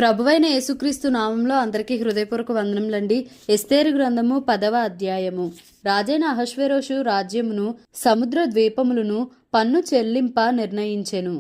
ప్రభువైన యేసుక్రీస్తు నామంలో అందరికీ హృదయపూర్వక వందనములండి. ఎస్తేరు గ్రంథము 10వ అధ్యాయము. రాజైన అహష్వేరోషు రాజ్యమును సముద్ర ద్వీపములను పన్ను చెల్లింప నిర్ణయించెను.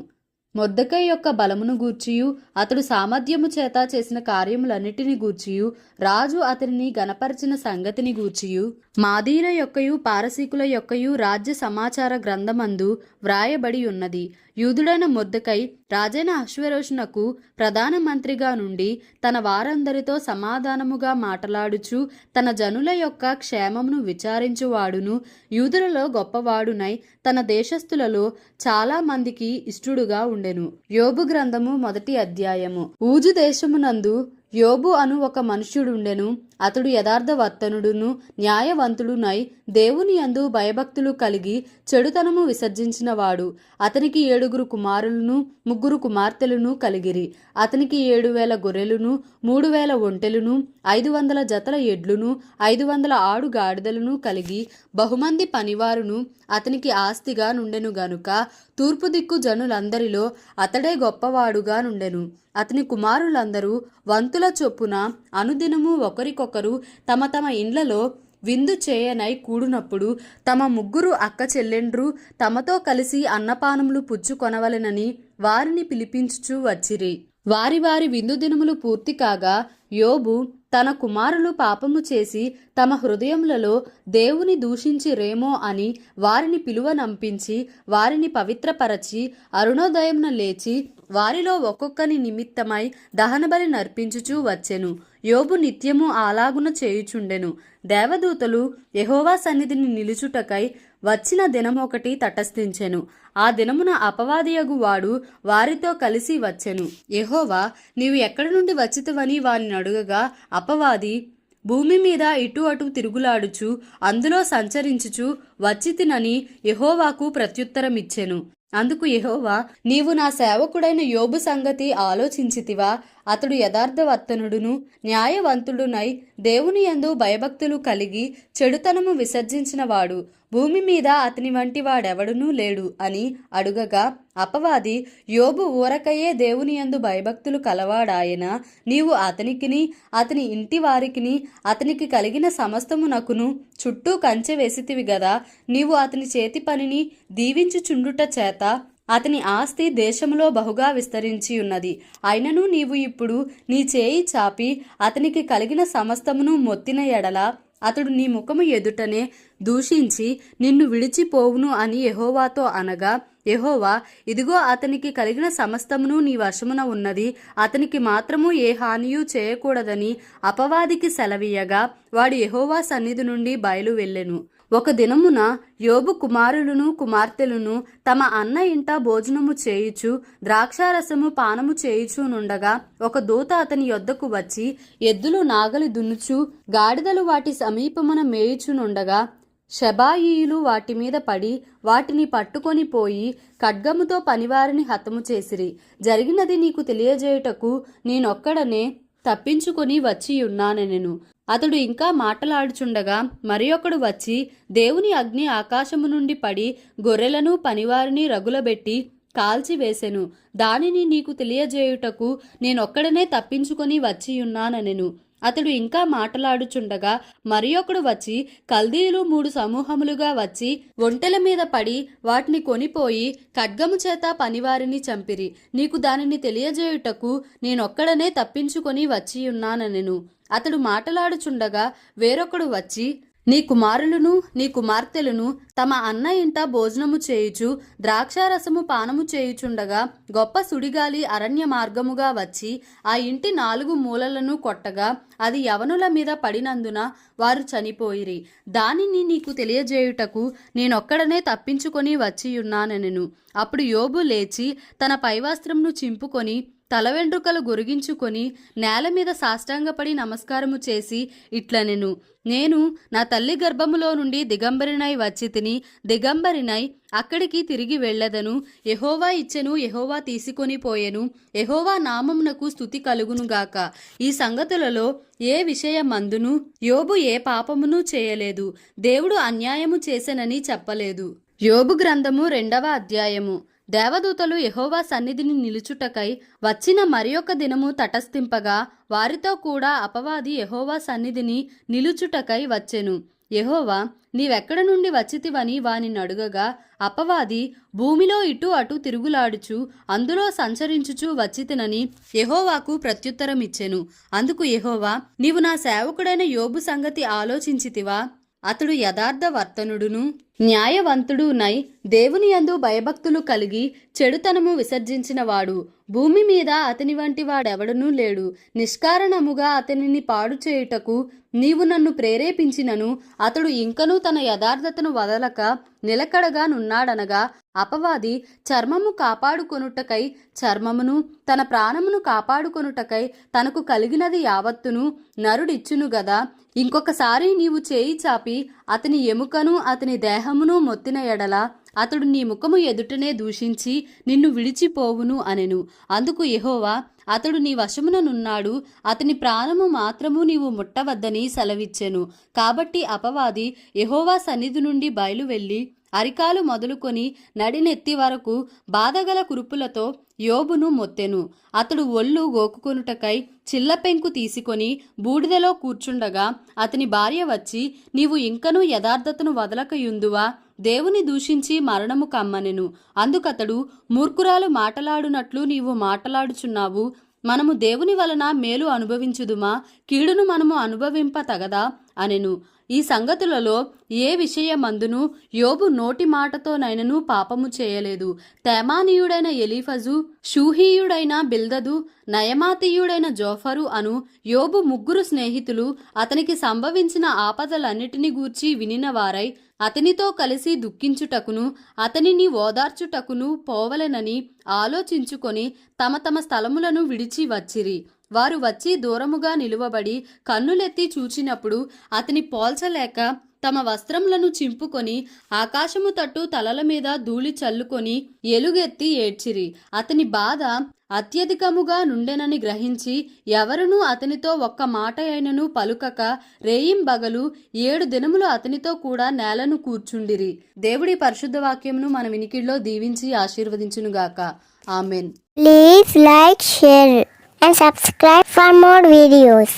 మొర్దెకై యొక్క బలమును గూర్చియు అతడు సామర్థ్యము చేత చేసిన కార్యములన్నిటిని గూర్చియు రాజు అతనిని గనపరిచిన సంగతిని గూర్చియు మాదీయుల యొక్కయు పారసీకుల యొక్కయు రాజ్య సమాచార గ్రంథమందు వ్రాయబడి ఉన్నది. యూదుడైన మొర్దెకై రాజైన అహష్వేరోషునకు ప్రధాన మంత్రిగా నుండి తన వారందరితో సమాధానముగా మాటలాడుచు తన జనుల యొక్క క్షేమమును విచారించువాడును, యూదులలో గొప్పవాడునై తన దేశస్థులలో చాలా మందికి ఇష్టుడుగా ఉండెను. యోబు గ్రంథము 1వ అధ్యాయము. ఊజు దేశమునందు యోబు అను ఒక మనుష్యుడుండెను. అతడు యథార్థవర్తనుడును న్యాయవంతుడునై దేవుని యందు భయభక్తులు కలిగి చెడుతనము విసర్జించినవాడు. అతనికి 7 కుమారులను 3 కుమార్తెలను కలిగిరి. అతనికి 7,000 గొర్రెలను 3,000 ఒంటెలను 500 జతల ఎడ్లును 500 ఆడు గాడిదలను కలిగి బహుమంది పనివారును అతనికి ఆస్తిగా నుండెను గనుక తూర్పు దిక్కు జనులందరిలో అతడే గొప్పవాడుగా నుండెను. అతని కుమారులందరూ వంతుల చొప్పున అనుదినము ఒకరికొకరు తమ తమ ఇండ్లలో విందు చేయనై కూడునప్పుడు తమ 3 అక్క చెల్లెండ్రు తమతో కలిసి అన్నపానములు పుచ్చుకొనవలెనని వారిని పిలిపించుచూ వచ్చిరి. వారి వారి విందు దినములు పూర్తి కాగా యోబు తన కుమారులు పాపము చేసి తమ హృదయములలో దేవుని దూషించిరేమో అని వారిని పిలువనంపించి వారిని పవిత్రపరచి అరుణోదయమున లేచి వారిలో ఒక్కొక్కని నిమిత్తమై దహనబలి నర్పించుచూ వచ్చెను. యోబు నిత్యము అలాగున చేయుచుండెను. దేవదూతలు యెహోవా సన్నిధిని నిలుచుటకై వచ్చిన దినమొకటి తటస్థించెను. ఆ దినమున అపవాదియగు వాడు వారితో కలిసి వచ్చెను. యెహోవా, నీవు ఎక్కడి నుండి వచ్చితివని వారిని అడుగగా అపవాది, భూమి మీద ఇటు అటు తిరుగులాడుచు అందులో సంచరించుచు వచ్చితినని యెహోవాకు ప్రత్యుత్తరమిచ్చెను. అందుకు యెహోవా, నీవు నా సేవకుడైన యోబు సంగతి ఆలోచించితివా? అతడు యథార్థవర్తనుడును న్యాయవంతుడునై దేవుని యందు భయభక్తులు కలిగి చెడుతనము విసర్జించినవాడు. భూమి మీద అతని వంటి వాడెవడునూ లేడు అని అడుగగా అపవాది, యోబు ఊరకయే దేవుని యందు భయభక్తులు కలవాడాయన. నీవు అతనికిని అతని ఇంటి వారికిని అతనికి కలిగిన సమస్తమునకును చుట్టూ కంచె వేసితివి గదా. నీవు అతని చేతి పనిని దీవించుచుండుట చేత అతని ఆస్తి దేశములో బహుగా విస్తరించి ఉన్నది. అయినను నీవు ఇప్పుడు నీ చేయి చాపి అతనికి కలిగిన సమస్తమును మొత్తిన ఎడల అతడు నీ ముఖము ఎదుటనే దూషించి నిన్ను విడిచిపోవును అని యెహోవాతో అనగా యెహోవా, ఇదిగో అతనికి కలిగిన సమస్తమును నీ వశమున ఉన్నది, అతనికి మాత్రము ఏ హానియూ చేయకూడదని అపవాదికి సెలవీయగా వాడు యెహోవా సన్నిధి నుండి బయలు వెళ్ళెను. ఒక దినమున యోబు కుమారులను కుమార్తెలను తమ అన్న ఇంట భోజనము చేయుచు ద్రాక్షారసము పానము చేయుచునుండగా ఒక దూత అతని యొద్దకు వచ్చి ఎద్దులు నాగలి దున్నుచు గాడిదలు వాటి సమీపమున మేయుచునుండగా షెబాయీయులు వాటి మీద పడి వాటిని పట్టుకొని పోయి ఖడ్గముతో పనివారిని హతము చేసిరి. జరిగినది నీకు తెలియజేయుటకు నేనొక్కడనే తప్పించుకొని వచ్చియున్నానెను. అతడు ఇంకా మాటలాడుచుండగా మరి ఒకడు వచ్చి దేవుని అగ్ని ఆకాశము నుండి పడి గొర్రెలను పనివారిని రగులబెట్టి కాల్చివేసెను. దానిని నీకు తెలియజేయుటకు నేనొక్కడనే తప్పించుకొని వచ్చియున్నానెను. అతడు ఇంకా మాటలాడుచుండగా మరి ఒకడు వచ్చి కల్దీయులు 3 సమూహములుగా వచ్చి ఒంటెల మీద పడి వాటిని కొనిపోయి ఖడ్గము చేత పనివారిని చంపిరి. నీకు దానిని తెలియజేయుటకు నేనొక్కడనే తప్పించుకొని వచ్చియున్నానెను. అతడు మాటలాడుచుండగా వేరొకడు వచ్చి నీ కుమారులను నీ కుమార్తెలను తమ అన్న ఇంట భోజనము చేయుచు ద్రాక్షారసము పానము చేయుచుండగా గొప్ప సుడిగాలి అరణ్య మార్గముగా వచ్చి ఆ ఇంటి 4 మూలలను కొట్టగా అది యవనుల మీద పడినందున వారు చనిపోయిరి. దానిని నీకు తెలియజేయుటకు నేనొక్కడనే తప్పించుకొని వచ్చియున్నానెను. అప్పుడు యోబు లేచి తన పైవస్త్రమును చింపుకొని తల వెంట్రుకలు గొరిగించుకొని నేల మీద సాష్టాంగపడి నమస్కారము చేసి ఇట్లనెను, నేను నా తల్లి గర్భములో నుండి దిగంబరినై వచ్చి తిని దిగంబరినై అక్కడికి తిరిగి వెళ్ళదను. యెహోవా ఇచ్చెను, యెహోవా తీసుకొని పోయెను. యెహోవా నామమునకు స్తుతి కలుగునుగాక. ఈ సంగతులలో ఏ విషయమందును యోబు ఏ పాపమును చేయలేదు, దేవుడు అన్యాయము చేసెనని చెప్పలేదు. యోబు గ్రంథము 2వ అధ్యాయము. దేవదూతలు యెహోవా సన్నిధిని నిలుచుటకై వచ్చిన మరియొక దినము తటస్థింపగా వారితో కూడా అపవాది యెహోవా సన్నిధిని నిలుచుటకై వచ్చెను. యెహోవా, నీవెక్కడ నుండి వచ్చితివని వానిని అడుగగా అపవాది, భూమిలో ఇటు అటు తిరుగులాడుచు అందులో సంచరించుచు వచ్చితినని యెహోవాకు ప్రత్యుత్తరమిచ్చెను. అందుకు యెహోవా, నీవు నా సేవకుడైన యోబు సంగతి ఆలోచించితివా? అతడు యథార్థవర్తనుడును న్యాయవంతుడునై దేవుని యందు భయభక్తులు కలిగి చెడుతనము విసర్జించినవాడు. భూమి మీద అతని వంటి వాడెవడనూ లేడు. నిష్కారణముగా అతనిని పాడు చేయుటకు నీవు నన్ను ప్రేరేపించినను అతడు ఇంకనూ తన యథార్థతను వదలక నిలకడగా నున్నాడనగా అపవాది చర్మము కాపాడుకొనుటకై చర్మమును, తన ప్రాణమును కాపాడుకొనుటకై తనకు కలిగినది యావత్తును నరుడిచ్చును గదా. ఇంకొకసారి నీవు చేయి చాపి అతని ఎముకను అతని దేహమును మొత్తిన ఎడల అతడు నీ ముఖము ఎదుటనే దూషించి నిన్ను విడిచిపోవును అనెను. అందుకు యెహోవా, అతడు నీ వశముననున్నాడు, అతని ప్రాణము మాత్రము నీవు ముట్టవద్దని సెలవిచ్చెను. కాబట్టి అపవాది యెహోవా సన్నిధి నుండి బయలువెళ్ళి అరికాలు మొదలుకొని నడినెత్తి వరకు బాధగల కురుపులతో యోబును మొత్తెను. అతడు ఒళ్ళు గోకుకొనుటకై చిల్లపెంకు తీసుకొని బూడిదలో కూర్చుండగా అతని భార్య వచ్చి, నీవు ఇంకనూ యథార్థతను వదలకయుందువా? దేవుని దూషించి మరణము కమ్మనెను. అందుకతడు, మూర్ఖురాలు మాటలాడునట్లు నీవు మాటలాడుచున్నావు. మనము దేవుని వలన మేలు అనుభవించుదుమా? కీడును మనము అనుభవింప తగదా అనెను. ఈ సంగతులలో ఏ విషయమందును యోబు నోటి మాటతోనైనను పాపము చేయలేదు. తేమానీయుడైన ఎలీఫజు, షూహీయుడైన బిల్దదు, నయమాతీయుడైన జోఫరు అను యోబు ముగ్గురు స్నేహితులు అతనికి సంభవించిన ఆపదలన్నిటిని గూర్చి వినినవారై అతనితో కలిసి దుఃఖించుటకును అతనిని ఓదార్చుటకును పోవలెనని ఆలోచించుకొని తమ తమ స్థలములను విడిచి వచ్చిరి. వారు వచ్చి దూరముగా నిలువబడి కన్నులెత్తి చూచినప్పుడు అతని పోల్చలేక తమ వస్త్రములను చింపుకొని ఆకాశము తట్టు తలల మీద ధూళి చల్లుకొని ఎలుగెత్తి ఏడ్చిరి. అతని బాధ అత్యధికముగా నుండెనని గ్రహించి ఎవరునూ అతనితో ఒక్క మాట అయినను పలుకక రేయింబగలు 7 దినములు అతనితో కూడా నేలను కూర్చుండిరి. దేవుడి పరిశుద్ధ వాక్యమును మన వినికిడిలో దీవించి ఆశీర్వదించునుగాక. Amen. Please like, share and subscribe for more videos.